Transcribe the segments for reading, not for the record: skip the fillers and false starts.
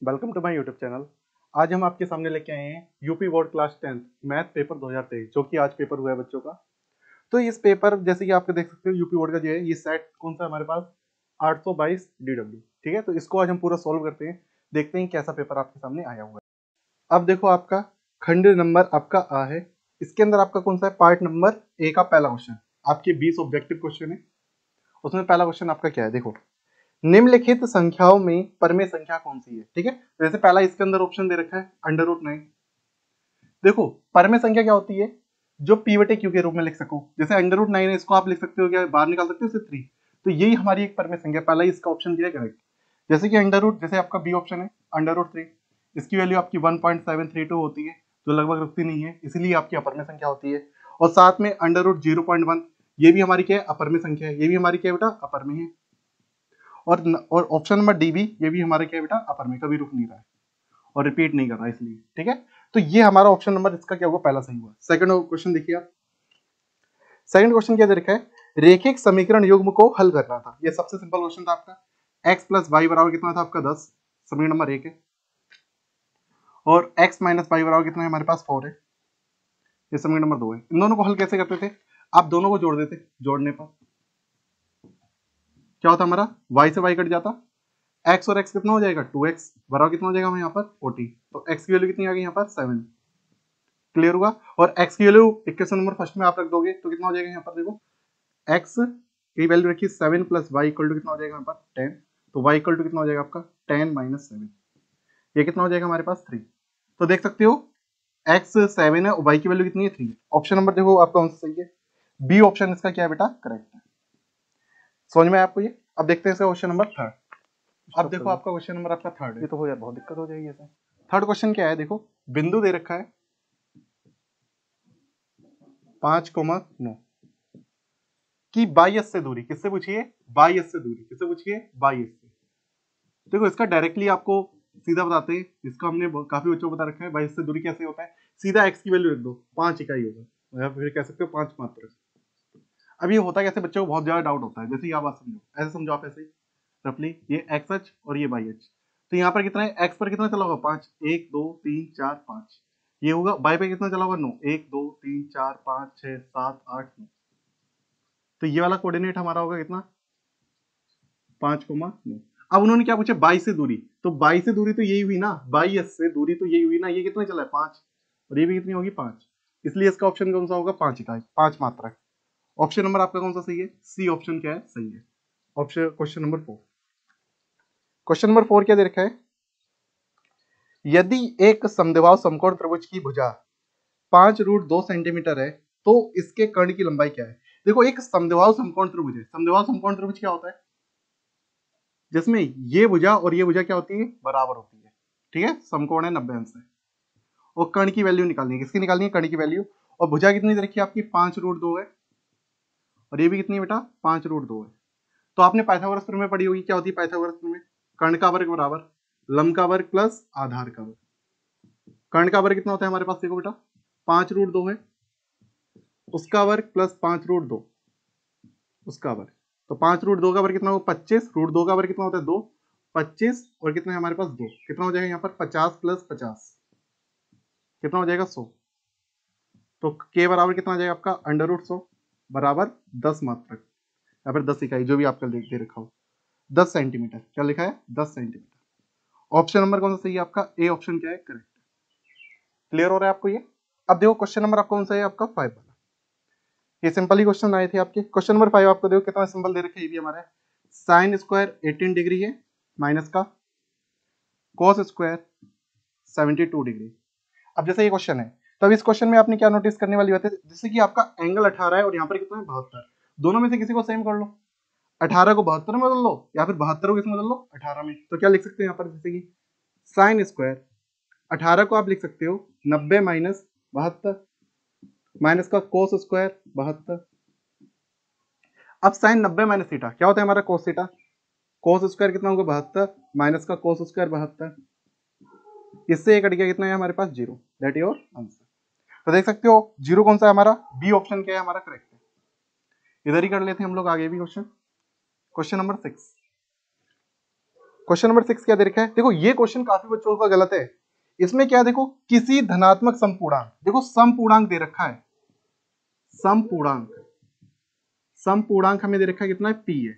Welcome to my YouTube channel. आज हम आपके सामने लेके आए हैं UP board class 10 math paper 2023 जो कि आज पेपर हुआ है बच्चों का। तो इस पेपर जैसे कि आप देख सकते हो यूपी बोर्ड का जो है ये सेट कौन सा हमारे पास 822 DW। ठीक है, तो इसको आज हम पूरा सॉल्व करते हैं, देखते हैं कैसा पेपर आपके सामने आया हुआ है। अब देखो आपका खंड नंबर आपका आ है, इसके अंदर आपका कौन सा है, पार्ट नंबर ए का पहला क्वेश्चन। आपके 20 ऑब्जेक्टिव क्वेश्चन है, उसमें पहला क्वेश्चन आपका क्या है, देखो निम्नलिखित संख्याओं में परमेय संख्या कौन सी है। ठीक है, जैसे पहला इसके अंदर ऑप्शन दे रखा है √9। देखो परमेय संख्या क्या होती है, जो p बटे q के रूप में लिख सको। जैसे √9 है, इसको आप लिख सकते हो, क्या बाहर निकाल सकते हो इसे 3। तो यही हमारी एक परमेय संख्या, पहला ही इसका ऑप्शन दिया है करेक्ट। जैसे कि जैसे आपका बी ऑप्शन है √3, इसकी वैल्यू आपकी 1.732 होती है, जो लगभग रुकती नहीं है, इसलिए आपकी अपरमेय संख्या होती है। और साथ में √0.1 ये भी हमारी क्या है, अपरमेय संख्या है, ये भी हमारी क्या है बेटा, अपरमेय है। और ऑप्शन नंबर डी भी, ये भी हमारे क्या है बेटा, अपर में, कभी रुक नहीं रहा है और रिपीट नहीं कर रहा है, इसलिए ठीक है। तो ये हमारा ऑप्शन नंबर इसका क्या होगा, पहला सही हुआ। सेकंड क्वेश्चन देखिए आप, सेकंड क्वेश्चन क्या दे रखा है, रेखिक समीकरण युग्म को हल करना था। ये सबसे सिंपल क्वेश्चन था आपका। x प्लस वाई बराबर कितना था आपका 10, समीकरण नंबर 1 है। और x माइनस वाई बराबर कितना है हमारे पास 4 है, ये समीकरण नंबर 2 है। इन दोनों को हल कैसे करते थे, आप दोनों को जोड़ देते, जोड़ने पर क्या होता हमारा, y से y कट जाता, x और x कितना हो जाएगा 2x, बराबर कितना हो जाएगा हमें यहाँ पर 40। तो x की वैल्यू कितनी आ गई यहाँ पर 7। क्लियर हुआ। और x की वैल्यू इक्वेशन नंबर फर्स्ट में आप रख दोगे तो कितना हो जाएगा यहाँ पर, देखो x की वैल्यू रखी 7 प्लस वाई इक्वल टू कितना हो जाएगा यहाँ पर 10। तो y इक्वल टू कितना हो जाएगा आपका 10 माइनस 7, ये कितना हो जाएगा हमारे पास 3। तो देख सकते हो x 7 है और y की वैल्यू कितनी है 3 है। ऑप्शन नंबर देखो आपका कौन सा सही है, बी ऑप्शन इसका क्या है बेटा, करेक्ट है। समझ में आपको ये। अब देखते हैं क्वेश्चन नंबर थर्ड। अब देखो आपका क्वेश्चन नंबर आपका थर्ड है, ये तो हो जाए बहुत दिक्कत हो जाएगी ऐसे। थर्ड क्वेश्चन क्या है, देखो बिंदु दे रखा है 5,9 की 22 से दूरी, किससे पूछिए, 22 से दूरी, किससे पूछिए 22 से। देखो इसका डायरेक्टली आपको सीधा बताते हैं, इसका हमने काफी बच्चों को बता रखा है 22 से दूरी कैसे होता है। सीधा x की वैल्यू रख दो, 5 इकाई होगा, या फिर कह सकते हो 5 मात्रक। अब ये होता कैसे, बच्चों को बहुत ज्यादा डाउट होता है। जैसे ये आप बात समझो, ऐसे समझो आप, ऐसे ही रफली ये एक्स अक्ष और ये वाई अक्ष। तो यहाँ पर कितना है, एक्स पर कितना चला होगा 5, 1 2 3 4 5। ये होगा वाई पे कितना चला होगा 9, 1 2 3 4 5 6 7 8 9। तो ये वाला कोऑर्डिनेट हमारा होगा कितना, 5,9। अब उन्होंने क्या पूछा, 22 से दूरी, तो 22 से दूरी तो यही हुई ना, 22 से दूरी तो यही हुई ना, ये कितना चला है 5, और ये भी कितनी होगी 5। इसलिए इसका ऑप्शन कौन सा होगा, 5 इकाई, 5 मात्रक। ऑप्शन नंबर आपका कौन सा सही है, सी ऑप्शन क्या है, सही है। Option question number 4। Question number 4 क्या दे रखा है, यदि एक समद्विबाहु समकोण त्रिभुज की भुजा 5√2 सेंटीमीटर है तो इसके कर्ण की लंबाई क्या है। देखो एक समद्विबाहु समकोण त्रिभुज है, समद्विबाहु समकोण त्रिभुज क्या होता है, जिसमें ये भुजा और ये भुजा क्या होती है, बराबर होती है। ठीक है, समकोण है 90 अंश है। और कर्ण की वैल्यू निकालनी है, किसकी निकालनी है, कर्ण की वैल्यू। और भुजा कितनी दे रखी है आपकी, 5√2 है, और ये भी कितनी है बेटा, 5√2 है। तो आपने पाइथागोरस प्रमेय पढ़ी होगी, क्या होती है पाइथागोरस प्रमेय, कर्ण का वर्ग बराबर लंब का वर्ग प्लस आधार का वर्ग। कर्ण का वर्ग कितना होता है हमारे पास, देखो बेटा 5√2 है, उसका वर्ग प्लस 5√2 उसका वर्ग। तो 5√2 का वर्ग कितना होगा 25, √2 का वर्ग कितना होता है 2, 25 और कितना है हमारे पास 2, कितना हो जाएगा यहाँ पर 50 प्लस 50 कितना हो जाएगा 100। तो के बराबर कितना आ जाएगा आपका √100 बराबर 10 मात्रक, या फिर 10 इकाई, जो भी आपका दे रखा हो, 10 सेंटीमीटर। क्या लिखा है, 10 सेंटीमीटर। ऑप्शन नंबर कौन सा सही है आपका, ए ऑप्शन क्या है, करेक्ट। क्लियर हो रहा है आपको ये। अब देखो क्वेश्चन नंबर आपका कौन सा है, आपका 5 वाला। ये सिंपल ही क्वेश्चन आए थे आपके। क्वेश्चन नंबर 5 आपको देखो कितना सिंपल दे रखे, ये भी हमारा साइन स्क्वायर 18 डिग्री है माइनस का कॉस स्क्वायर 72 डिग्री। अब जैसे ये क्वेश्चन है, तो अब इस क्वेश्चन में आपने क्या नोटिस करने वाली बात है, जैसे कि आपका एंगल 18 है और यहाँ पर कितना है 72, दोनों में से किसी को सेम कर लो, 18 को 72 में बदल लो या फिर 72 को किसमें बदल लो 18 में। तो क्या लिख सकते हैं यहाँ पर, जैसे कि साइन स्क्वायर 18 को आप लिख सकते हो 90 माइनस 72 माइनस का कोस स्क्वायर 72। अब साइन 90 माइनस थीटा क्या होता है हमारा कोस थीटा, कोस स्क्वायर कितना होगा 72 माइनस का कोस स्क्वायर 72, इससे एक कट गया, कितना है हमारे पास 0, दैट योर आंसर। तो देख सकते हो 0 कौन सा है हमारा, बी ऑप्शन क्या है हमारा, करेक्ट है। इधर ही कर लेते हैं हम लोग आगे भी question. Question number 6। Question number 6 क्या दे रखा है, देखो ये क्वेश्चन काफी बच्चों का गलत है। इसमें क्या देखो, किसी धनात्मक समपूर्णांक, देखो समपूर्णांक दे रखा है, समपूर्णांक, समपूर्णांक हमें दे रखा है कितना है, पी है।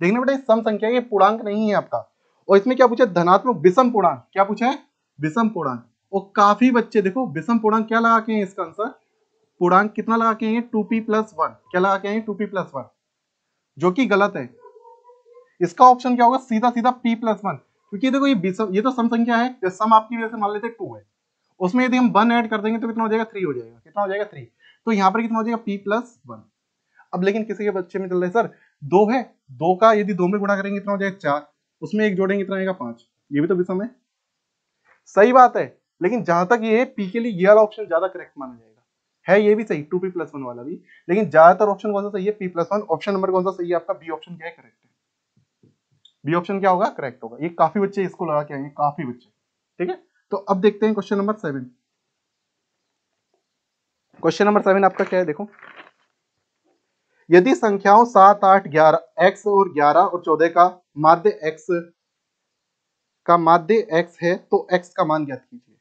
देखना बेटा सम संख्या ये पूर्णांक नहीं है आपका। और इसमें क्या पूछा, धनात्मक विषम पूर्णांक, क्या पूछा है, विषम पूर्णांक। और काफी बच्चे देखो विषम पूर्णांक क्या लगा के हैं इसका आंसर, पूर्णांक कितना लगा के हैं, 2p+1, क्या लगा के हैं 2p+1, जो कि गलत है। इसका ऑप्शन क्या होगा, सीधा सीधा p+1, क्योंकि देखो ये तो सम संख्या है, जो सम आपकी वजह से मान लेते 2 है, उसमें यदि हम 1 ऐड कर देंगे तो कितना हो जाएगा, 3 हो जाएगा, कितना हो जाएगा 3। तो यहाँ पर कितना हो जाएगा, p+1। अब लेकिन किसी के बच्चे में चल रहा है सर 2 है, 2 का यदि 2 में गुणा करेंगे कितना हो जाएगा 4, उसमें एक जोड़ेंगे कितना आएगा 5, ये भी तो विषम है। सही बात है, लेकिन जहां तक ये पी के लिए ये वाला ऑप्शन ज्यादा करेक्ट माना जाएगा, है ये भी सही 2p+1 वाला भी, लेकिन ज्यादातर ऑप्शन कौन सा सही है, p+1। ऑप्शन नंबर कौन सा सही है आपका, बी ऑप्शन क्या है, करेक्ट है। बी ऑप्शन क्या होगा, करेक्ट होगा। ये काफी बच्चे इसको लगा के आएंगे, काफी बच्चे। ठीक है, तो अब देखते हैं क्वेश्चन नंबर 7। क्वेश्चन नंबर 7 आपका क्या है, देखो, यदि संख्याओं 7, 8, 11 x और 11 और 14 का माध्य x है तो x का मान ज्ञात कीजिए।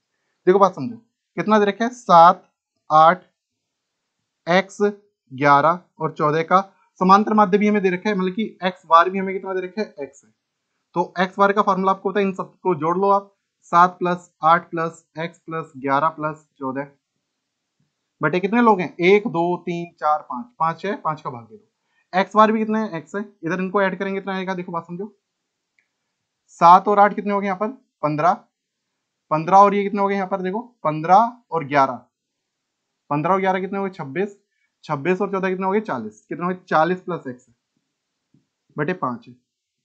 देखो बात समझो, कितना दे रखा है, 7, 8, x, 11 और 14 का समांतर माध्य भी हमें दे रखा है, मतलब कि x बार भी हमें कितना दे रखा है, x है। तो x बार का फॉर्मूला आपको पता है, इन सबको जोड़ लो आप, 7 + 8 + x + 11 + 14 बटे कितने लोग हैं, 1 2 3 4 5, 5 है, 5 का भाग दे दो। x बार भी कितना है, x है, इधर इनको ऐड करेंगे कितना आएगा, देखो बात समझो, 7 और 8 कितने हो गए यहाँ पर, 15, 15 और ये कितने हो गए यहाँ पर, देखो 15 और 11, 15 और 11 कितने हो गए, 26, 26 और 14 कितने हो गए, 40, कितने हो गए, 40 + x बटे 5 है।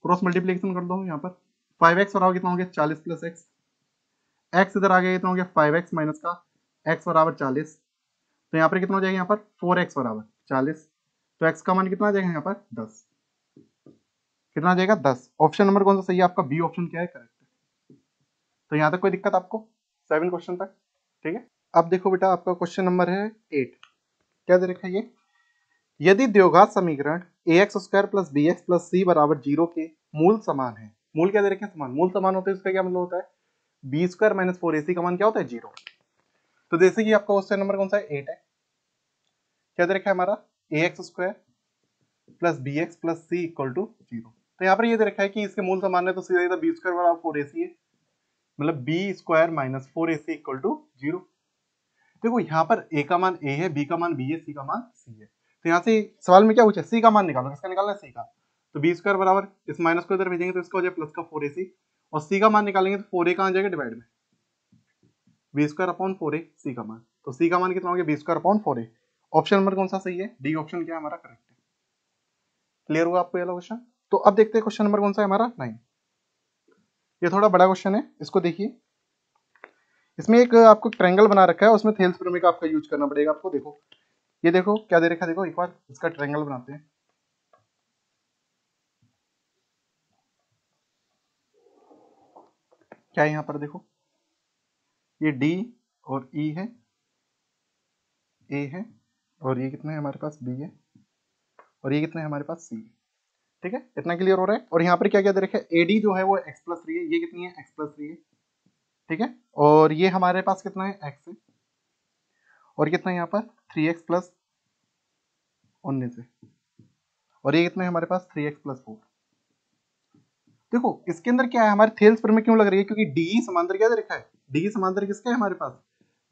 क्रॉस मल्टीप्लीकेशन कर दो यहाँ पर, 5x बराबर कितना हो गया, 40 + x, x इधर आ गया कितना हो गया, 5x माइनस का x बराबर 40, तो यहाँ पर कितना हो जाएगा, यहाँ पर 4x बराबर 40, तो x का मान कितना आ जाएगा यहाँ पर 10, कितना आ जाएगा 10। ऑप्शन नंबर कौन सा सही है आपका, बी ऑप्शन क्या है, करेक्ट है। तो यहाँ तक कोई दिक्कत आपको, 7 क्वेश्चन तक, ठीक है। अब देखो बेटा आपका क्वेश्चन नंबर है 8, क्या दे रखा है ये, यदि द्विघात समीकरण ax² + bx + c बराबर 0 के मूल समान है, मूल क्या दे रखे हैं, समान, मूल समान होते हैं, इसका क्या मतलब होता है, b² - 4ac का मान क्या होता है, 0। तो जैसे कि आपका क्वेश्चन नंबर कौन सा है, 8 है, क्या दे रखा है हमारा, ax² + bx + c = 0। तो यहाँ पर ये दे रखा है कि इसके मूल समान है, तो सीधा सीधा b² बराबर 4ac है, मतलब b² - 4ac = 0। देखो यहाँ पर a का मान a है, b का मान b है, c का मान c है। तो यहाँ से सवाल में क्या पूछा, c का मान निकालो, किसका निकालना है, c का। तो b² बराबर इस माइनस को इधर भेजेंगे तो इसका हो जाएगा प्लस का 4ac, और c का मान निकालेंगे तो 4a कहाँ जाएगा, डिवाइड में b²/4a c का मान, तो c का मान कितना हो गया, b²/4a। ऑप्शन नंबर कौन सा सही है, डी ऑप्शन क्या है हमारा, करेक्ट है। क्लियर हुआ आपको ये वाला क्वेश्चन। तो अब देखते हैं क्वेश्चन नंबर कौन सा है हमारा, 9। ये थोड़ा बड़ा क्वेश्चन है, इसको देखिए। इसमें एक आपको ट्रायंगल बना रखा है, उसमें थेल्स प्रमेय का आपका यूज करना पड़ेगा आपको। देखो ये देखो क्या दे रखा है, देखो एक बार इसका ट्रायंगल बनाते हैं। क्या है यहाँ पर, देखो ये D और E है, A है, और ये कितना है हमारे पास, B है, और ये कितना है हमारे पास, C है। ठीक है, इतना क्लियर हो रहा है। और यहाँ पर क्या क्या दे रखा है, AD जो है वो x+3 है, ये कितनी है, x+3 है, ठीक है। और ये हमारे पास कितना है, x है, और कितना है यहाँ पर 3x + 19 है, और ये कितना है हमारे पास 3x + 4। देखो इसके अंदर क्या है, हमारे थेल्स प्रमेय क्यों लग रही है, क्योंकि डी समांतर क्या दे रखा है, डी समांतर किसका है हमारे पास,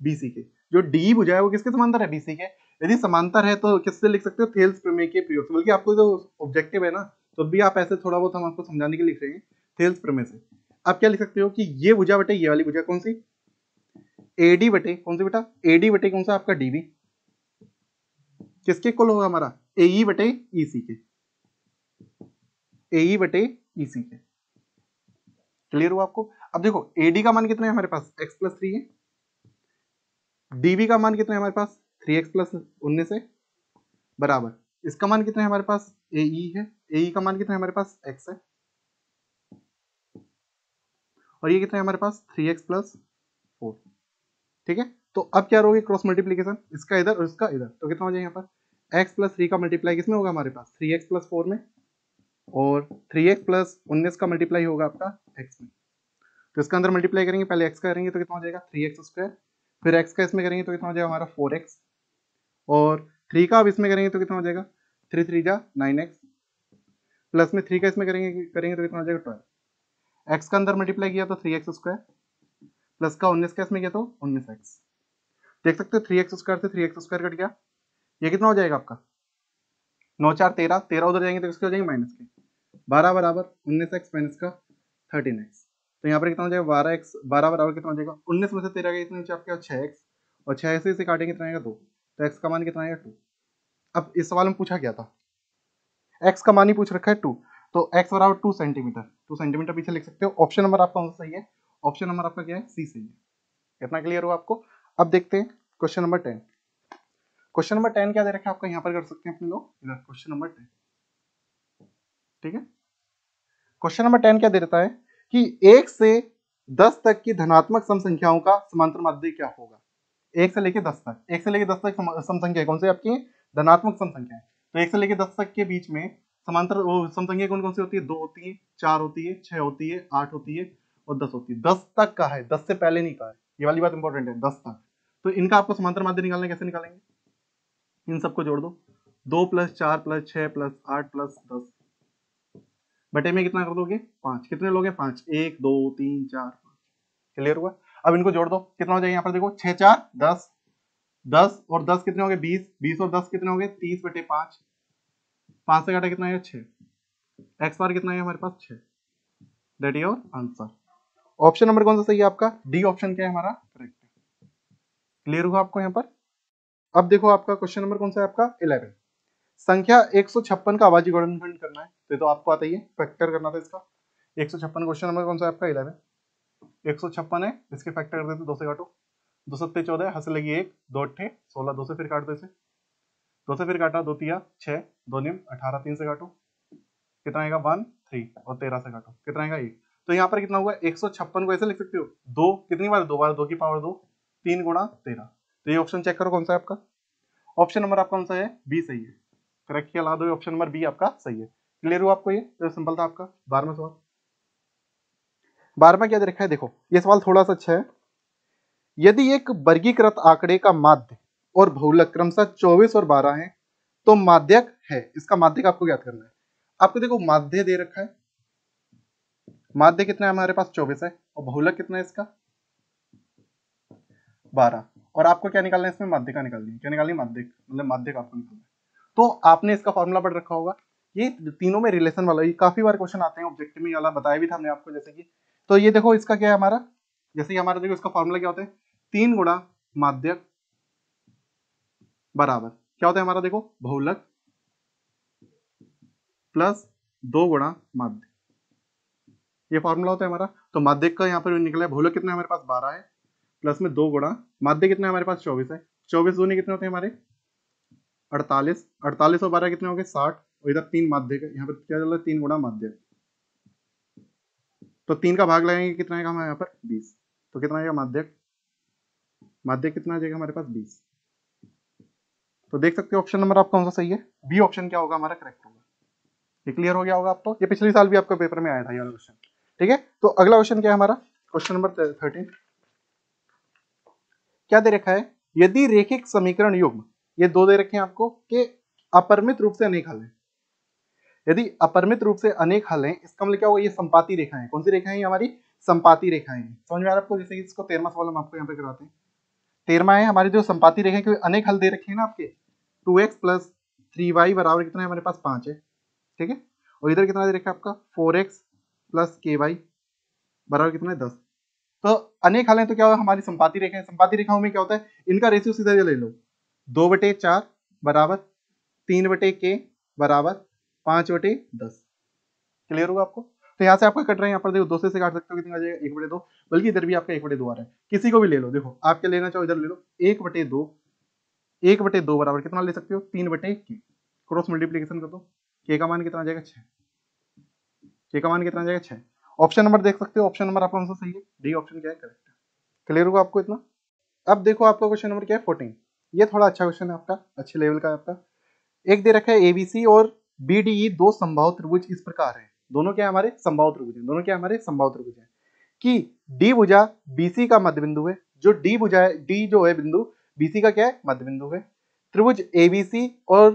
बीसी के। जो डी भुजा है वो किसके समांतर है, बीसी के। यदि समांतर है तो किससे लिख सकते हो, थेल्स प्रमेय के प्रयोग से। बल्कि आपको जो ऑब्जेक्टिव है ना, तो भी आप ऐसे थोड़ा बहुत हम आपको समझाने के लिए लिख रहे हैं, थेल्स प्रमेय से। आप क्या लिख सकते हो कि ये भुजा बटे ये वाली भुजा कौन सी, एडी बटे कौन सी बेटा, एडी बटे कौन सा आपका डीबी, किसके इक्वल होगा हमारा, एई बटे ईसी के, एई बटे ईसी के। क्लियर हुआ आपको। अब देखो AD का मान कितना है हमारे पास, x+3 है, DB का मान कितना है हमारे पास, 3x + 19 है, बराबर इसका मान कितना है हमारे पास, AE है, AE का मान कितना है हमारे पास, x है, और ये कितना है हमारे पास 3x + 4। ठीक है, तो अब क्या करोगे, क्रॉस मल्टीप्लीकेशन, इसका इधर और इसका इधर, तो कितना हो जाएगा यहाँ पर x + 3 का मल्टीप्लाई किसमें होगा हमारे पास, 3x + 4 में, और 3x प्लस 19 का मल्टीप्लाई होगा आपका x में। तो इसका अंदर मल्टीप्लाई करेंगे, पहले x का करेंगे तो कितना हो जाएगा 3x स्क्वायर, फिर x का इसमें करेंगे तो कितना हो जाएगा हमारा 4x, और 3 का अब इसमें करेंगे तो कितना हो जाएगा 3 3 जा 9x, प्लस में 3 का इसमें करेंगे तो कितना हो जाएगा 12। x का अंदर मल्टीप्लाई किया तो 3x स्क्वायर, प्लस का 19 का इसमें किया तो 19x। देख सकते हो 3x स्क्वायर से 3x स्क्वायर कट गया, ये कितना हो जाएगा आपका 9 4 13, 13 उधर जाएंगे तो किसके हो जाएंगे माइनस के, 12 बराबर 19x माइनस का 13x। तो यहाँ पर कितना हो जाएगा 12x, 12 बराबर कितना हो जाएगा 19 में से 13 गया, इसमें नीचे आपके 6x, और 6 से इसे काटेंगे कितना आएगा 2, तो x का मान कितना आएगा 2। अब इस सवाल में पूछा गया था x का मान ही पूछ रखा है 2, तो x बराबर 2 सेंटीमीटर, 2 सेंटीमीटर पीछे लिख सकते हो। ऑप्शन नंबर आपका कौन सा सही है, ऑप्शन नंबर आपका क्या है सी सही है। कितना क्लियर हुआ आपको। अब देखते हैं क्वेश्चन नंबर 10। क्वेश्चन नंबर 10 क्या दे रखा है आपका, यहाँ पर कर सकते हैं अपने लोग इधर क्वेश्चन नंबर 10, ठीक है। क्वेश्चन नंबर 10 क्या दे देता है कि 1 से 10 तक की धनात्मक सम संख्याओं का समांतर माध्य क्या होगा। 1 से लेके 10 तक, 1 से लेके 10 तक सम संख्या कौन सी आपकी धनात्मक सम संख्या है। तो 1 से लेके 10 तक के बीच में समांतर वो सम संख्या कौन कौन सी होती है, 2 होती है, 4 होती है, 6 होती है, 8 होती है और 10 होती है। 10 तक का है, 10 से पहले नहीं का है, ये वाली बात इंपॉर्टेंट है, 10 तक। तो इनका आपको समांतर माध्य निकालना है, कैसे निकालेंगे, इन सबको जोड़ दो, 2 प्लस 4 प्लस 6 प्लस 8 प्लस 10 बटे में कितना कर दोगे 5, कितने लोगे 5, 1 2 3 4 5, क्लियर हुआ। अब इनको जोड़ दो, कितना हो जाएगा यहाँ पर देखो 6 4 10, 10 और 10 कितने हो गए 20, 20 और 10 कितने हो गए 30 बटे 5, 5 से घटा कितना है 6, एक्स बार कितना है हमारे पास 6, that is your answer. Option number कौन सा सही है आपका, डी ऑप्शन क्या है हमारा करेक्ट है। क्लियर हुआ आपको यहाँ पर। अब देखो आपका क्वेश्चन नंबर कौन सा है आपका 11। संख्या 156 का आवाजी गुणनखंड करना है, तो आपको आता ही है, फैक्टर करना था इसका। 156 क्वेश्चन नंबर कौन सा है आपका 11, 156 है, इसके फैक्टर कर देते 2 से काटो, 2 सत्ते 14, हंस लगी 1, 2 अट्ठे 16, 2 से फिर काट दो इसे, 2 से फिर काटा 2 तिया 6, 2 निम 18, 3 से काटो कितना आएगा 1 3, और 13 से काटो कितना आएगा 1। तो यहाँ पर कितना हुआ 156 को ऐसे लिख सकते हो, 2 कितनी बार 2 बार, 2 की पावर 2, 3 गुणा 13। तो ये ऑप्शन चेक करो कौन सा है आपका, ऑप्शन नंबर आपका कौन सा है बी सही है, करेक्ट किया ला दो, ऑप्शन नंबर बी आपका सही है। क्लियर हुआ आपको, ये तो सिंपल था आपका 12वां सवाल। 12वां क्या दे रखा है, देखो ये सवाल थोड़ा सा अच्छा है। यदि एक वर्गीकृत आंकड़े का माध्य और बहुलक क्रमशः 24 और 12 है तो माध्यक है, इसका माध्यक आपको ज्ञात करना है। आपको देखो माध्य दे रखा है, माध्य कितना है हमारे पास 24 है, और बहुलक कितना है इसका 12, और आपको क्या निकालना है इसमें माध्य का निकालनी है, क्या निकालनी है माध्यक, मतलब माध्यक आपको निकालना है। तो आपने इसका फॉर्मूला पढ़ रखा होगा, ये तीनों में रिलेशन वाला, ये काफी बार क्वेश्चन आते हैं ऑब्जेक्टिव में, वाला बताया भी था हमने आपको, जैसे कि तो ये देखो इसका क्या है हमारा, जैसे कि हमारा देखो इसका फॉर्मूला क्या होता है, 3 गुणा माध्यक बराबर क्या होता है हमारा देखो बहुलक प्लस 2 गुणा माध्य, ये फॉर्मूला होता है हमारा। तो माध्यक का यहाँ पर निकला है, बहुलक कितना है हमारे पास 12 है, प्लस में 2 गुणा माध्य कितना है हमारे पास 24 है, 24 दूनी कितने होते हैं हमारे 48, 48 और 12 कितने हो गए 60, और इधर 3 माध्य का, यहाँ पर क्या चल रहा है 3 गुणा माध्य, तो 3 का भाग लगाएंगे कितना आएगा हमारे यहाँ पर 20, तो कितना आएगा माध्यक, माध्यक कितना आ जाएगा हमारे पास 20। तो देख सकते हो ऑप्शन नंबर आपका कौन सा सही है, बी ऑप्शन क्या होगा हमारा करेक्ट होगा। ये क्लियर हो गया होगा आपको, ये पिछले साल भी आपका पेपर में आया था ये वाला क्वेश्चन, ठीक है। तो अगला क्वेश्चन क्या है हमारा, क्वेश्चन नंबर 13 क्या दे रखा है, यदि रेखिक समीकरण युग्म, ये दो दे रखे हैं आपको कि अपरिमित रूप से अनेक हल है, यदि अपरिमित रूप से अनेक हल हैं इसका मतलब क्या होगा, ये संपाती रेखाएं, कौन सी रेखाएं हमारी संपाती रेखाएं, समझ में आ रहा है आपको। जैसे कि इसको 13वां सवाल हम आपको यहाँ पे कराते हैं, 13वां है हमारी जो संपाती रेखाएं, क्योंकि अनेक हल दे रखे हैं ना आपके, 2x प्लस 3y बराबर कितना है हमारे पास 5 है, ठीक है। और इधर कितना दे रखा है आपका 4x प्लस ky बराबर कितना है 10। तो अनेक हल है तो क्या होगा हमारी संपाती रेखाएं, संपाती रेखाओं में क्या होता है, इनका रेशियो सीधा ले लो, 2/4 बराबर 3/k बराबर 5/10। क्लियर होगा आपको। तो यहाँ से आपका कट रहा है, यहाँ पर देखो 2 से काट सकते हो, कितना आ जाएगा 1/2, बल्कि इधर भी आपका 1/2 आ रहा है, किसी को भी ले लो, देखो आप क्या लेना चाहो इधर ले लो, 1/2, 1/2 बराबर कितना ले सकते हो 3/k, क्रॉस मल्टीप्लीकेशन कर दो, k का मान कितना आ जाएगा 6, k का मान कितना आ जाएगा 6। ऑप्शन नंबर देख सकते हो, ऑप्शन नंबर आपका कौन सा सही है, डी ऑप्शन क्या है करेक्ट है। क्लियर होगा आपको इतना। अब देखो आपका क्वेश्चन नंबर क्या है 14, ये थोड़ा अच्छा क्वेश्चन है आपका, अच्छे लेवल का है आपका। एक दे रखा है एबीसी और BDE दो समबाहु त्रिभुज इस प्रकार है, दोनों क्या है हमारे समबाहु त्रिभुज है, दोनों क्या हमारे समबाहु त्रिभुज है कि D भुजा BC का मध्य बिंदु है, जो D भुजा है, D जो है बिंदु BC का क्या है मध्य बिंदु है। त्रिभुज ABC और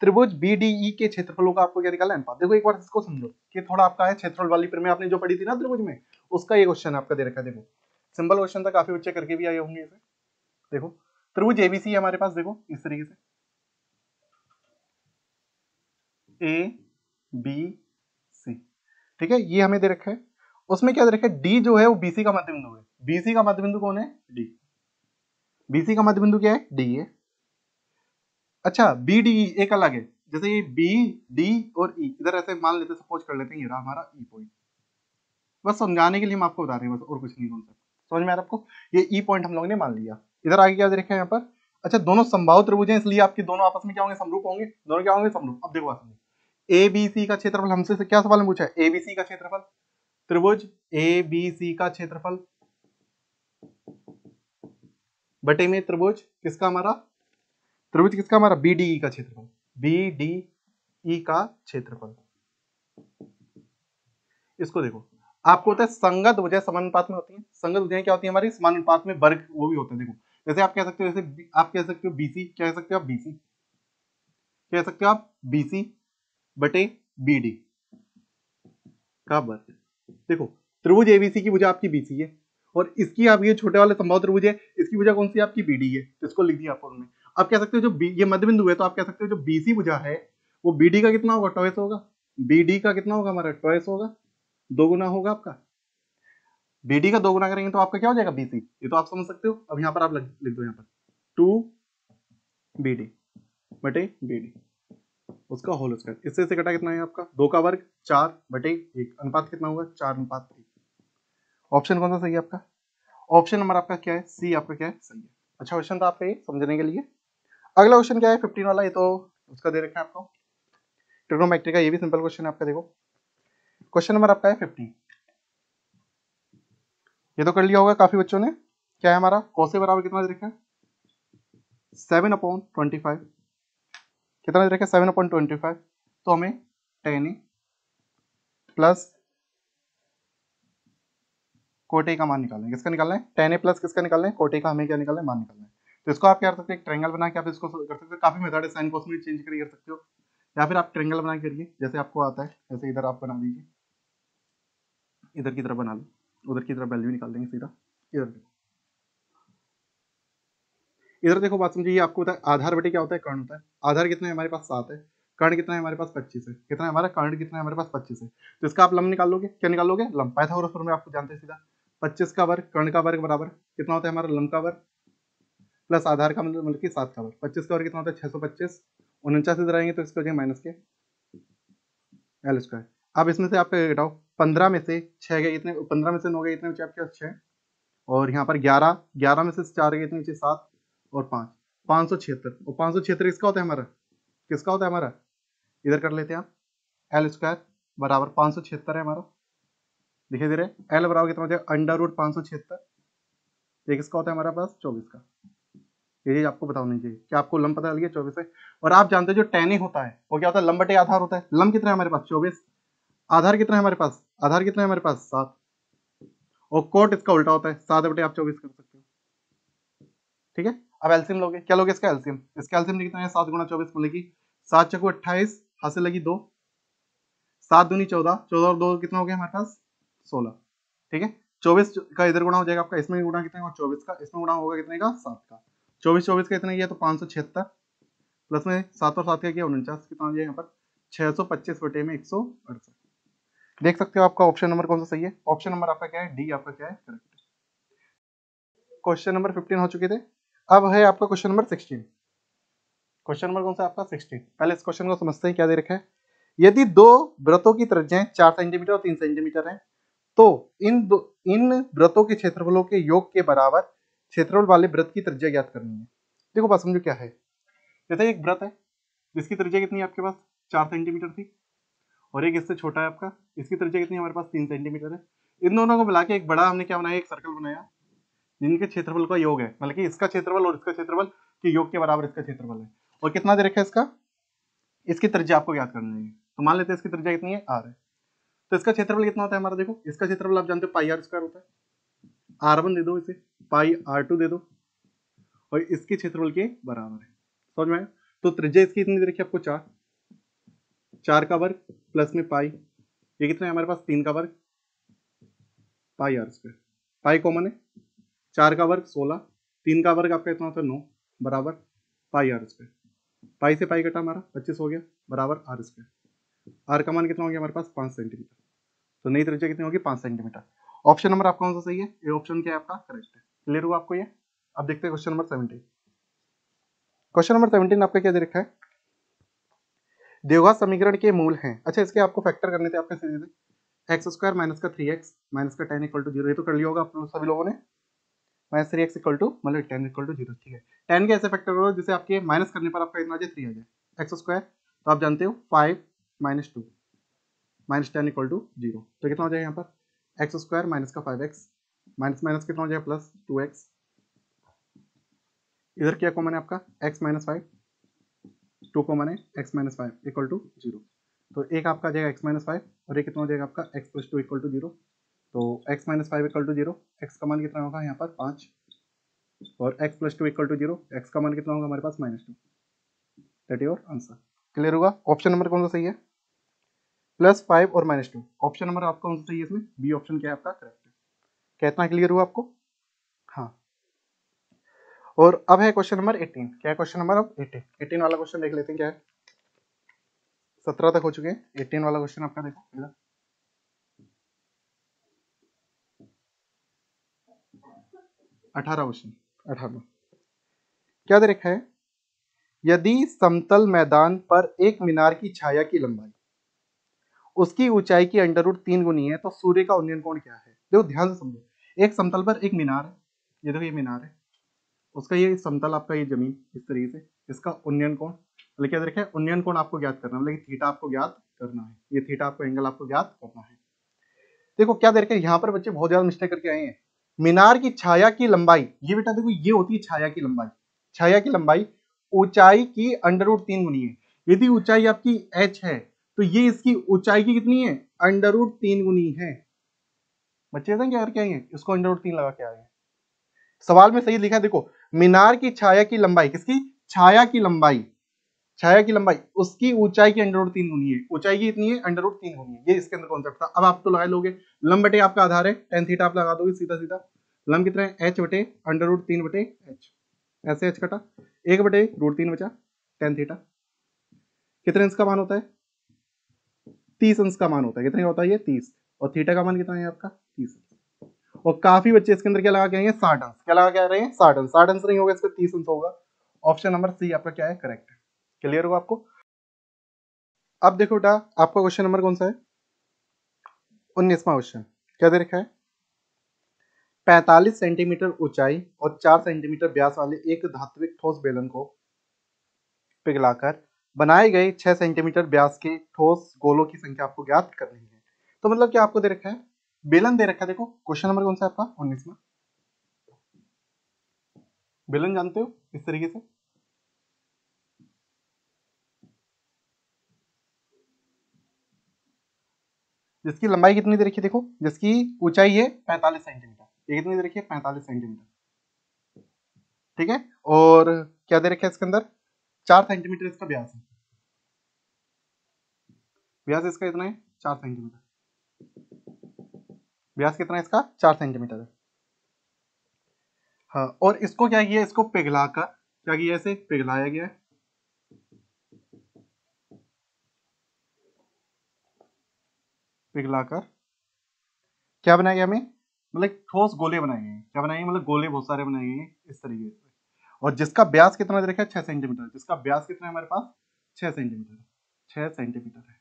त्रिभुज BDE के क्षेत्रफलों का आपको क्या निकालना है अनुपात। देखो एक बार इसको समझो कि थोड़ा आपका है क्षेत्रफल वाली प्रमेय आपने जो पढ़ी थी ना त्रिभुज में, उसका ये क्वेश्चन आपका दे रखा है। देखो सिंपल क्वेश्चन था, काफी बच्चे करके भी आए होंगे इसे। देखो त्रिभुज ABC है हमारे पास, देखो इस तरीके से ABC, ठीक है, ये हमें दे रखा है। उसमें क्या दे रखा है, D जो है वो BC का मध्य बिंदु है। BC का मध्य बिंदु कौन है, D। BC का मध्य बिंदु क्या है, D है। अच्छा BDE एक अलग है, जैसे ये B D और E इधर ऐसे मान लेते, सपोज कर लेते हैं ये रहा हमारा E पॉइंट। बस समझाने के लिए हम आपको बता रहे हैं, बस और कुछ नहीं कॉन्सेप्ट समझ में आ रहा है आपको। ये E पॉइंट हम लोगों ने मान लिया। इधर आगे क्या दे रखा है यहाँ पर, अच्छा दोनों समबाहु त्रिभुज हैं इसलिए आपके दोनों आपस में क्या होंगे, समरूप होंगे, दोनों क्या होंगे समरूप। अब देखो बात समझो, ABC का क्षेत्रफल हमसे क्या सवाल में पूछा है, ABC का क्षेत्रफल, त्रिभुज ABC का क्षेत्रफल बटे में त्रिभुज किसका हमारा, त्रिभुज किसका हमारा BDE का क्षेत्रफल, BDE का क्षेत्रफल। इसको देखो आपको होता है संगत भुजाएं समानुपात में होती हैं। संगत भुजाएं क्या होती है हमारी, समानुपात में वर्ग वो भी होता है। देखो जैसे आप कह सकते हो, जैसे आप कह सकते हो BC, कह सकते हो आप BC, कह सकते हो आप BC बटे BD का वर्ग। देखो त्रिभुज ABC की भुजा आपकी BC है और इसकी आप ये छोटे वाले समबाहु त्रिभुज है, इसकी भुजा कौन सी है आपकी BD है, तो इसको लिख दिया आप उन्होंने। आप कह सकते हो जो ये मध्य बिंदु है, तो आप कह सकते हो जो BC भुजा है वो BD का कितना होगा, ट्वाइस होगा। BD का कितना होगा हमारा, ट्वाइस होगा, दो गुना होगा आपका। BD का दो गुना करेंगे तो आपका क्या हो जाएगा BC, ये तो आप समझ सकते हो। अब यहाँ पर आप लिख दो यहाँ पर 2BD बटे BD उसका होल स्क्वायर, इससे से कटा कितना है आपका, 2 का वर्ग 4 बटे 1, अनुपात कितना होगा 4:1। ऑप्शन कौन सा सही है आपका, ऑप्शन नंबर आपका क्या है, सी आपका क्या है सही है। अच्छा क्वेश्चन था आपका ये समझने के लिए। अगला क्वेश्चन क्या है 15 वाला, ये तो उसका दे रखा है आपको, ट्रिग्नोमेट्री का, ये भी सिंपल क्वेश्चन है आपका। देखो क्वेश्चन नंबर आपका है 15, ये तो कर लिया होगा काफी बच्चों ने। क्या है हमारा, cos से बराबर कितना दे रखा है 7/25, कितना दे रखा है 7/25, तो हमें tan A प्लस कोटे का मान निकालना है। किसका निकालना है, tan A प्लस किसका निकालना है, कोटे का। हमें क्या निकालना है, मान निकालना है। तो इसको आप क्या कर सकते हैं, एक ट्रायंगल बना के आप इसको कर सकते हो। काफी मेथड है, साइन कोस में चेंज करके कर सकते हो, या फिर आप ट्रायंगल बना के करिए जैसे आपको आता है। जैसे इधर आप बना दीजिए, इधर की तरफ बना लो, उधर की तरफ वैल्यू निकाल देंगे सीधा। इधर इधर देखो बात समझिए, ये आपको पता है आधार बटे क्या होता है, कर्ण होता है। आधार कितना है हमारे पास 7 है, कर्ण कितना है हमारे पास 25 है। कितना है हमारा कर्ण, कितना है हमारे पास 25 है। तो इसका आप लंब निकाल लोगे, क्या निकाल लोगे, लंब। पाइथागोरस प्रमेय आपको जानते हैं सीधा, 25 का वर्ग कर्ण का वर्ग बराबर कितना होता है हमारा लंब का वर्ग प्लस आधार का मतलब कि 7 का वर्ग। 25 का वर्ग कितना होता है 625, 49 इधर आएंगे तो इसको हो जाएगा माइनस के एल स्क्वायर। अब इसमें से आप घटाओ, 15 में से 6 गए इतने, 15 में से 9 गए इतने बचे आपके 6, और यहाँ पर 11 में से 4 गए इतने 7 और 5, 576। और 576 किसका होता है हमारा, किसका होता है हमारा, इधर कर लेते हैं आप, एल स्क्वायर बराबर 576 है हमारा। दिखाई दे रहा है, एल बराबर कितना हो जाएगा √576, ये किसका होता है हमारा पास 24 का। ये चीज आपको पता होनी चाहिए कि आपको लंब पता चल गया 24 है। और आप जानते हो जो tan A होता है वो क्या होता है, लंब बटे आधार होता है। लंब कितना है हमारे पास 24, आधार कितना है हमारे पास, आधार कितना है हमारे पास 7, और कोट इसका उल्टा होता है 7 बटे आप 24 कर सकते हो। ठीक है, अब एल्सियम लोगे, क्या लोगे इसका एल्सियम, इसका एल्सियम कितना है 7 गुणा 24 मतलब कि 7 चौको 28, हाथ से लगी 2, 7 दूनी 14, 14 और 2 कितना हो गया हमारे पास 16। ठीक है, 24 का इधर गुणा हो जाएगा आपका, इसमें गुणा कितने का 24 का, इसमें गुणा होगा कितने का 7 का। 24 का इतना किया तो 576 प्लस में 7 और 7 का किया 49, कितना हो जाएगा यहाँ पर 625 बटे में 168। देख सकते हो आपका ऑप्शन नंबर कौन सा सही है, ऑप्शन नंबर आपका क्या है डी आपका क्या है करेक्ट। क्वेश्चन नंबर 15 हो चुके थे, अब है आपका क्वेश्चन नंबर 16। क्वेश्चन नंबर कौन सा आपका 16। पहले इस क्वेश्चन को समझते हैं क्या दे रखा है। यदि दो वृत्तों की त्रिज्याएं 4 सेंटीमीटर और 3 सेंटीमीटर है तो इन वृत्तों के क्षेत्रफलों के योग के बराबर क्षेत्रफल वाले वृत्त की त्रिज्या ज्ञात करनी है। देखो बात समझो क्या है, जैसे एक वृत्त है जिसकी त्रिज्या कितनी है आपके पास 4 सेंटीमीटर थी, और एक इससे छोटा है आपका, इसकी त्रिज्या कितनी है हमारे पास 3 सेंटीमीटर है। इन दोनों को मिला के एक बड़ा हमने क्या बनाया, एक सर्कल बनाया जिनके क्षेत्रफल का योग है, मतलब कि इसका क्षेत्रफल और इसका क्षेत्रफल के योग के बराबर इसका क्षेत्रफल है। और कितना दे रखा है इसका, इसकी त्रिज्या आपको ज्ञात करनी है। तो मान लेते हैं इसकी त्रिज्या कितनी है, r है। तो इसका क्षेत्रफल कितना होता है हमारा, देखो इसका क्षेत्रफल आप जानते हो पाई r स्क्वायर होता है। r1 दे दो, इसे पाई r2 दे दो, और इसके क्षेत्रफल के बराबर है। समझ में आया? तो त्रिज्या इसकी इतनी दे रखी है आपको 4, 4 का वर्ग प्लस में पाई, ये कितना है हमारे पास 3 का वर्ग पाई r स्क्वायर, पाई कॉमन है, 4 का वर्ग 16, 3 का वर्ग आपका इतना होता है 9 बराबर पाई r स्क्वायर, पाई से पाई कटा हमारा 25 हो गया बराबर r स्क्वायर। r का मान कितना हो गया हमारे पास 5 सेंटीमीटर। तो नई त्रिज्या कितनी होगी 5 सेंटीमीटर। ऑप्शन नंबर आपका कौन सा सही है, ये ऑप्शन क्या है आपका करेक्ट है। क्लियर हुआ आपको ये। अब देखते हैं क्वेश्चन नंबर 17। क्वेश्चन नंबर 17 आपका क्या दे रखा है, द्विघात समीकरण के मूल हैं। अच्छा, इसके आपको फैक्टर करने थे आपके सीधे से, एक्स स्क्वायर माइनस का 3x माइनस का 10 इक्वल टू 0, ये तो कर लिया होगा आप लोग सभी लोगों ने। माइनस 3x इक्वल टू मतलब 10 इक्वल टू 0, ठीक है। 10 के ऐसे फैक्टर करो जिसे आपके माइनस करने पर आपका इतना आ जाए 3 आ जाए। एक्स स्क्वायर तो आप जानते हो 5 माइनस 2 माइनस 10 इक्वल टू 0, तो कितना हो जाएगा यहाँ पर एक्स स्क्वायर माइनस का 5x माइनस माइनस कितना हो जाएगा प्लस 2x, इधर क्या कॉमन है आपका x माइनस 5, 2 कॉमन है x माइनस 5 इक्वल टू 0, तो एक आपका आ जाएगा x माइनस 5 और ये कितना हो जाएगा आपका x प्लस 2 इक्वल टू 0। तो x minus 5 equal to 0, x का मान कितना होगा यहाँ पर 5, और x plus 2 equal to 0, x का मान कितना होगा हमारे पास -2। That your answer. क्लियर होगा। ऑप्शन नंबर कौन सा सही है, +5 और -2। ऑप्शन नंबर आपका कौन सा सही है इसमें, बी ऑप्शन क्या है आपका करेक्ट है। कितना क्लियर हुआ आपको। हाँ, और अब है क्वेश्चन नंबर 18। क्या है क्वेश्चन नंबर अब 18 वाला क्वेश्चन देख लेते हैं क्या है। 17 तक हो चुके हैं, 18 वाला क्वेश्चन आपका देखो इधर। 18 क्वेश्चन, 18 क्या दे रखा है, यदि समतल मैदान पर एक मीनार की छाया की लंबाई उसकी ऊंचाई की √3 गुनी है तो सूर्य का उन्नयन कोण क्या है। देखो ध्यान से समझो, एक समतल पर एक मीनार है, ये देखो ये मीनार है, उसका ये समतल आपका ये जमीन इस तरीके से, इसका उन्नयन कोण मतलब क्या देखा है, उन्नयन कोण आपको ज्ञात करना है, मतलब थीटा आपको ज्ञात करना है, ये थीटा आपको एंगल आपको ज्ञात करना है। देखो क्या दे रखा है यहाँ पर, बच्चे बहुत ज्यादा मिस्टेक करके आए हैं। मीनार की छाया की लंबाई, ये बेटा देखो ये होती है छाया की लंबाई, छाया की लंबाई ऊंचाई की √3 गुनी है। यदि ऊंचाई आपकी h है तो ये इसकी ऊंचाई की कितनी है √3 गुनी है। बच्चे क्या करके आएंगे, इसको √3 लगा के आएंगे। सवाल में सही लिखा है, देखो मीनार की छाया की लंबाई, किसकी छाया की लंबाई, छाया की लंबाई उसकी ऊंचाई की √3 गुनी है, ऊंचाई की इतनी है √3 गुनी है, ये इसके अंदर कॉन्सेप्ट था। अब आप तो लगा लोगे, लंब बटे आपका आधार है tan थीटा, आप लगा दोगे सीधा सीधा, लंब कितना है h बटे √3 बटे h, ऐसे h कटा 1 बटे √3 बचा tan थीटा, कितने अंश का मान होता है 30 अंश का मान होता है। कितने का होता है ये 30, और थीटा का मान कितना है आपका 30। और काफी बच्चे इसके अंदर क्या लगा के आएंगे 60 अंश, क्या लगा के आ रहे हैं 60 अंश, 60 अंश नहीं होगा इसका 30 अंश होगा। ऑप्शन नंबर सी आपका क्या है करेक्ट है। क्लियर होगा आपको। अब देखो बेटा आपका क्वेश्चन नंबर कौन सा है, 19वां क्वेश्चन। क्या दे रखा है, 45 सेंटीमीटर ऊंचाई और 4 सेंटीमीटर व्यास वाले एक धात्विक ठोस बेलन को पिघलाकर बनाए गए 6 सेंटीमीटर व्यास के ठोस गोलों की संख्या आपको ज्ञात करनी है। तो मतलब क्या आपको दे रखा है, बेलन दे रखा है। देखो क्वेश्चन नंबर कौन सा है आपका 19वां, बेलन जानते हो इस तरीके से, जिसकी लंबाई कितनी दे रखी है, देखो जिसकी ऊंचाई है 45 सेंटीमीटर, ये कितनी दे रखी है 45 सेंटीमीटर, ठीक है। और क्या दे रखा है इसके अंदर 4 सेंटीमीटर इसका व्यास है, व्यास इसका इतना है 4 सेंटीमीटर, व्यास कितना है इसका 4 सेंटीमीटर है। हाँ, और इसको क्या किया, इसको पिघलाकर क्या किया, इसे पिघलाया गया है, पिघलाकर क्या बनाया गया हमें, मतलब ठोस गोले बनाए गए, क्या बनाए मतलब गोले बहुत सारे बनाए गए इस तरीके से। और जिसका व्यास कितना दे रखा है 6 सेंटीमीटर, जिसका व्यास कितना है हमारे पास 6 सेंटीमीटर, 6 सेंटीमीटर है,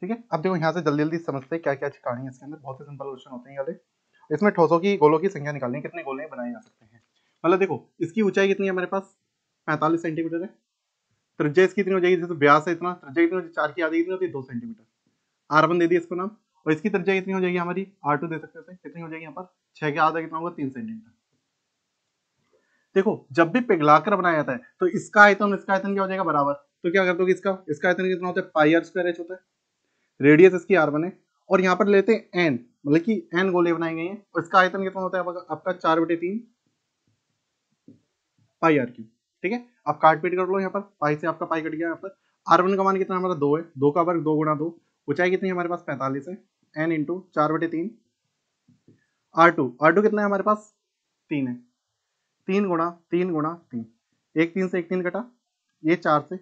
ठीक है। अब देखो यहाँ से जल्दी जल्दी समझते हैं क्या क्या कहानी है इसके अंदर, बहुत ही सिंपल क्वेश्चन होते हैं वाले। इसमें ठोसों की गोलों की संख्या निकालनी है, कितने गोले बनाए जा सकते हैं। मतलब देखो इसकी ऊंचाई कितनी है हमारे पास 45 सेंटीमीटर है, त्रिज्या इसकी इतनी हो जाएगी, जैसे व्यास है इतना, त्रिज्या कितनी होती है 4 की आधी कितनी होती है 2 सेंटीमीटर, R1 दे दिया इसको नाम, और इसकी त्रिज्या कितनी हो जाएगी हमारी R2 दे सकते हैं, कितनी हो जाएगी यहाँ पर 6 का आधा कितना होगा 3 सेंटीमीटर। देखो जब भी पिघलाकर बनाया जाता है तो इसका आयतन इसका आयतन क्या हो जाएगा बराबर, तो क्या करते हो कि इसका आयतन कितना होता है, पाई आर स्क्वायर एच होता है, रेडियस इसकी r1 है, और यहाँ पर लेते हैं n, मतलब कि n गोले बनाए गए हैं, और इसका आयतन कितना होता है आपका 4/3 पाई आर क्यूब। ठीक है, आप काट पीट कर लो, यहाँ पर पाई से आपका पाई कट गया, यहाँ पर r1 का मान कितना हमारा 2 है, 2 का वर्ग 2 गुणा 2, ऊंचाई कितनी है हमारे पास 45 है, n इंटू 4/3 r2 कितना है हमारे पास 3 है, 3 गुणा 3 गुणा 3, एक 3 से एक 3 कटा, ये 4 से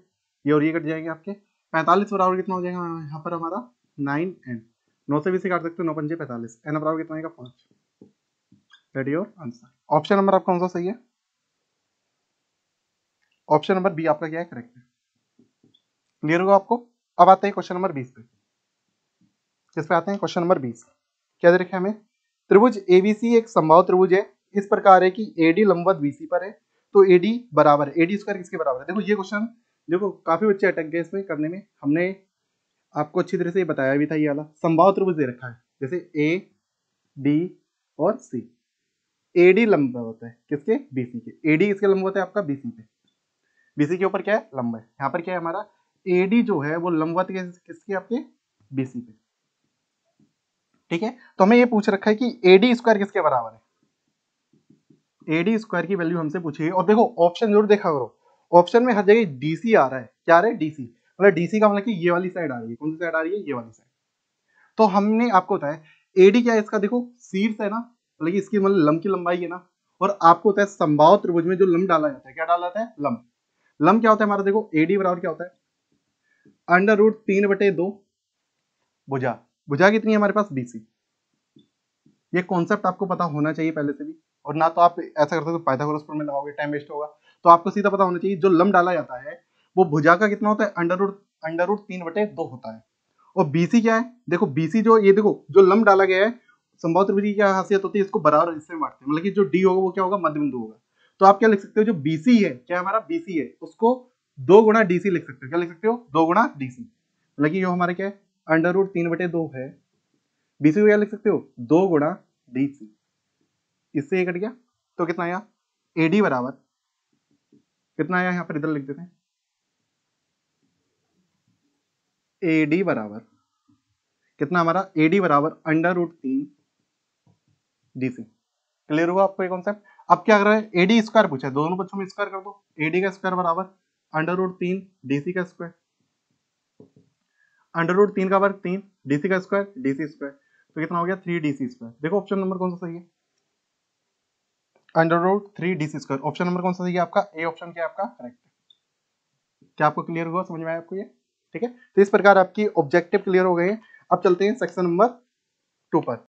ये और ये कट जाएंगे आपके, 45 बराबर कितना हो जाएगा यहाँ पर हमारा 9n, 9 से भी से काट सकते हो, 9 पंजे 45, n बराबर कितना आएगा 5। That is your answer. Option number आपका कौन सा सही है, ऑप्शन नंबर बी आपका क्या है, करेक्ट है। क्लियर होगा आपको। अब आते हैं क्वेश्चन नंबर 20 पे। किस पे आते हैं, क्वेश्चन नंबर 20। क्या दे रखा है हमें, त्रिभुज एबीसी एक समबाहु त्रिभुज है, इस प्रकार है कि एडी लंबवत बीसी पर है, तो एडी बराबर, एडी स्क्वायर किसके बराबर है। देखो ये क्वेश्चन, देखो काफी बच्चे अटक गए इसमें करने में, हमने आपको अच्छी तरह से बताया भी था। ये वाला समबाहु त्रिभुज दे रखा है, जैसे ए डी और सी, एडी लंबवत है किसके, बीसी के, एडी किसके लंबवत है आपका बीसी पे, बीसी के ऊपर क्या है, लंब है। यहाँ पर क्या है हमारा, एडी जो है वो लंबवत किसके आपके, बीसी पे। ठीक है, तो हमें ये पूछ रखा है कि एडी स्क्वायर किसके बराबर है, एडी स्क्वायर की वैल्यू हमसे पूछी है। और देखो ऑप्शन जरूर देखा करो, ऑप्शन में हर जगह डीसी आ रहा है, क्या आ रहा है, डीसी, मतलब डीसी का मतलब कि ये वाली साइड आ रही है, कौन सी साइड आ रही है, ये वाली साइड। तो हमने आपको बताया एडी क्या है इसका, देखो शीर्ष है ना, मतलब इसकी मतलब लंब की लंबाई है ना, और आपको होता है समबाहु त्रिभुज में जो लंब डाला जाता है, क्या डाला जाता है, लंब। लंब क्या होता है हमारा, देखो एडी बराबर क्या होता है, √3/2 भुजा, भुजा कितनी है हमारे पास, बीसी। ये कॉन्सेप्ट आपको पता होना चाहिए पहले से भी, और ना तो आप ऐसा करते हो पाइथागोरस में लगाओगे, टाइम वेस्ट होगा। तो आपको सीधा पता होना चाहिए जो लंब डाला जाता है वो भुजा का कितना होता है, √3/2 होता है। और बीसी क्या है, देखो बीसी जो, ये देखो जो लंब डाला गया है, समबाहु त्रिभुज की क्या खासियत होती है, इसको बराबर हिस्से में बांटते हैं, मतलब कि जो डी होगा वो क्या होगा, मध्य बिंदु होगा। तो आप क्या लिख सकते हो, जो बीसी है, क्या हमारा बीसी है, उसको 2 गुणा डीसी लिख सकते हो, क्या लिख सकते हो, 2 गुणा डीसी, मतलब कि जो हमारे क्या है, √3/2 है, बीसी को क्या लिख सकते हो, 2 गुणा डीसी, इससे ये कट गया, तो कितना आया, एडी बराबर कितना आया, यहाँ पर इधर लिख देते हैं, एडी बराबर कितना हमारा, एडी बराबर √3 डीसी। क्लियर हुआ आपको ये कॉन्सेप्ट। अब क्या कर रहा है, एडी स्क्वायर पूछा है, दोनों बच्चों में स्क्वायर कर दो, एडी का स्क्वायर बराबर √3 डीसी का स्क्वायर, √3 का वर्ग 3, डीसी का स्क्वायर डीसी स्क्वायर, तो कितना हो गया 3 डीसी स्क्वायर। देखो ऑप्शन नंबर कौन सा सही है, √3 डीसी स्क्वायर। ऑप्शन नंबर कौन सा सही है आपका, ए ऑप्शन क्या है आपका करेक्ट है। क्या आपको क्लियर हुआ, समझ में आया आपको ये, ठीक है। तो इस प्रकार आपकी ऑब्जेक्टिव क्लियर हो गए हैं। अब चलते हैं सेक्शन नंबर 2 पर।